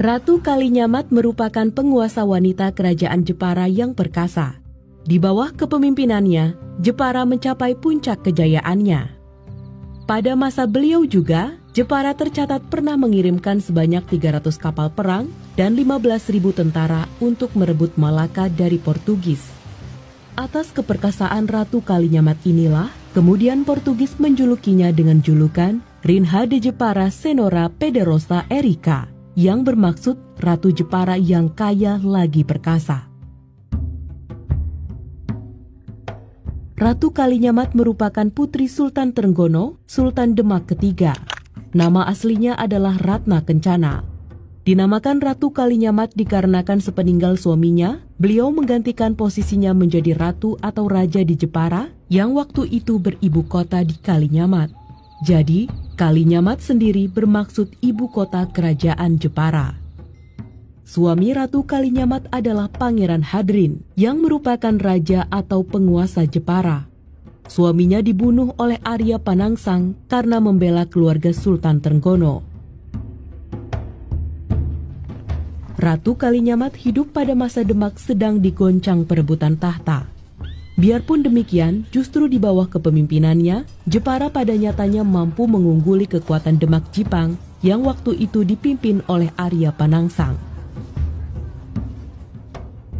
Ratu Kalinyamat merupakan penguasa wanita kerajaan Jepara yang perkasa. Di bawah kepemimpinannya, Jepara mencapai puncak kejayaannya. Pada masa beliau juga, Jepara tercatat pernah mengirimkan sebanyak 300 kapal perang dan 15.000 tentara untuk merebut Malaka dari Portugis. Atas keperkasaan Ratu Kalinyamat inilah, kemudian Portugis menjulukinya dengan julukan Rainha de Jepara Senhora Poderosa e Rica, yang bermaksud Ratu Jepara yang kaya lagi perkasa. Ratu Kalinyamat merupakan putri Sultan Trenggono, Sultan Demak ketiga. Nama aslinya adalah Ratna Kencana. Dinamakan Ratu Kalinyamat dikarenakan sepeninggal suaminya, beliau menggantikan posisinya menjadi ratu atau raja di Jepara yang waktu itu beribu kota di Kalinyamat. Jadi, Kalinyamat sendiri bermaksud ibu kota kerajaan Jepara. Suami Ratu Kalinyamat adalah Pangeran Hadrin yang merupakan raja atau penguasa Jepara. Suaminya dibunuh oleh Arya Panangsang karena membela keluarga Sultan Trenggono. Ratu Kalinyamat hidup pada masa Demak sedang digoncang perebutan tahta. Biarpun demikian, justru di bawah kepemimpinannya, Jepara pada nyatanya mampu mengungguli kekuatan Demak Jipang yang waktu itu dipimpin oleh Arya Panangsang.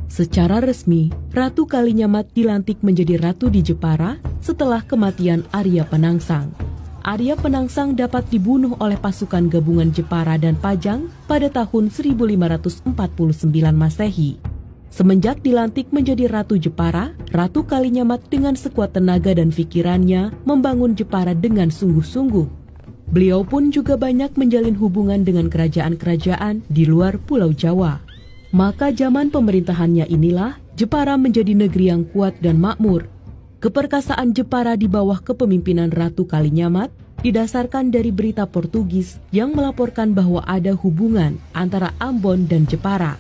Secara resmi, Ratu Kalinyamat dilantik menjadi ratu di Jepara setelah kematian Arya Panangsang. Arya Panangsang dapat dibunuh oleh pasukan gabungan Jepara dan Pajang pada tahun 1549 Masehi. Semenjak dilantik menjadi Ratu Jepara, Ratu Kalinyamat dengan sekuat tenaga dan pikirannya membangun Jepara dengan sungguh-sungguh. Beliau pun juga banyak menjalin hubungan dengan kerajaan-kerajaan di luar Pulau Jawa. Maka zaman pemerintahannya inilah Jepara menjadi negeri yang kuat dan makmur. Keperkasaan Jepara di bawah kepemimpinan Ratu Kalinyamat didasarkan dari berita Portugis yang melaporkan bahwa ada hubungan antara Ambon dan Jepara.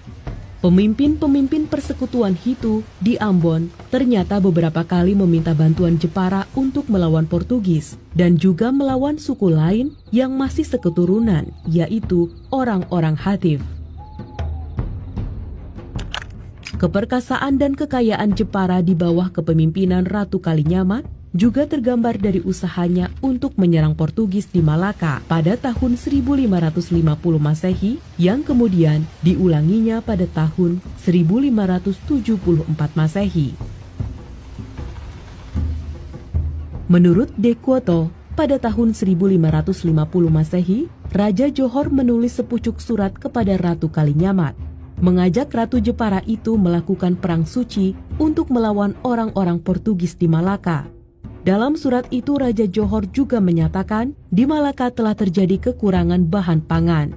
Pemimpin-pemimpin persekutuan Hitu di Ambon ternyata beberapa kali meminta bantuan Jepara untuk melawan Portugis dan juga melawan suku lain yang masih seketurunan, yaitu orang-orang Hatif. Keperkasaan dan kekayaan Jepara di bawah kepemimpinan Ratu Kalinyamat juga tergambar dari usahanya untuk menyerang Portugis di Malaka pada tahun 1550 Masehi yang kemudian diulanginya pada tahun 1574 Masehi. Menurut De Quoto, pada tahun 1550 Masehi, Raja Johor menulis sepucuk surat kepada Ratu Kalinyamat, mengajak Ratu Jepara itu melakukan perang suci untuk melawan orang-orang Portugis di Malaka. Dalam surat itu Raja Johor juga menyatakan di Malaka telah terjadi kekurangan bahan pangan.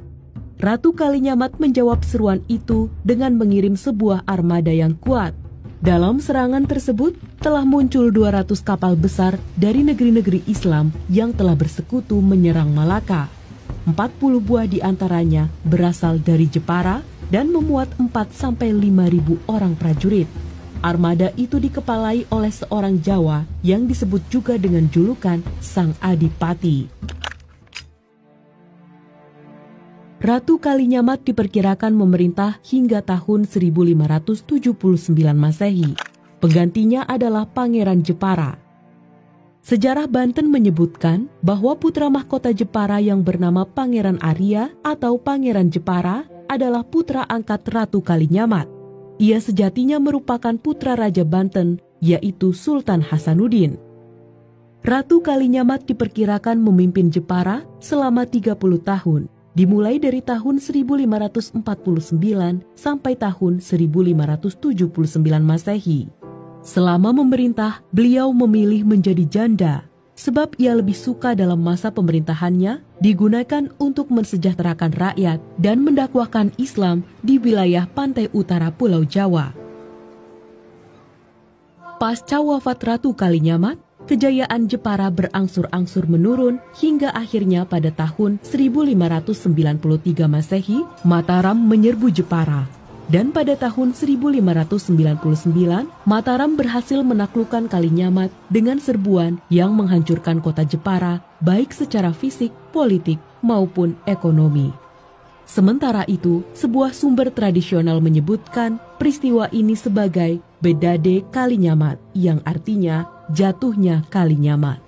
Ratu Kalinyamat menjawab seruan itu dengan mengirim sebuah armada yang kuat. Dalam serangan tersebut telah muncul 200 kapal besar dari negeri-negeri Islam yang telah bersekutu menyerang Malaka. 40 buah di antaranya berasal dari Jepara dan memuat 4-5 ribu orang prajurit. Armada itu dikepalai oleh seorang Jawa yang disebut juga dengan julukan Sang Adipati. Ratu Kalinyamat diperkirakan memerintah hingga tahun 1579 Masehi. Penggantinya adalah Pangeran Jepara. Sejarah Banten menyebutkan bahwa putra mahkota Jepara yang bernama Pangeran Arya atau Pangeran Jepara adalah putra angkat Ratu Kalinyamat. Ia sejatinya merupakan putra Raja Banten, yaitu Sultan Hasanuddin. Ratu Kalinyamat diperkirakan memimpin Jepara selama 30 tahun, dimulai dari tahun 1549 sampai tahun 1579 Masehi. Selama memerintah, beliau memilih menjadi janda, sebab ia lebih suka dalam masa pemerintahannya digunakan untuk mensejahterakan rakyat dan mendakwahkan Islam di wilayah pantai utara Pulau Jawa. Pasca wafat Ratu Kalinyamat, kejayaan Jepara berangsur-angsur menurun hingga akhirnya pada tahun 1593 Masehi, Mataram menyerbu Jepara. Dan pada tahun 1599, Mataram berhasil menaklukkan Kalinyamat dengan serbuan yang menghancurkan kota Jepara, baik secara fisik, politik, maupun ekonomi. Sementara itu, sebuah sumber tradisional menyebutkan peristiwa ini sebagai Bedade Kalinyamat, yang artinya jatuhnya Kalinyamat.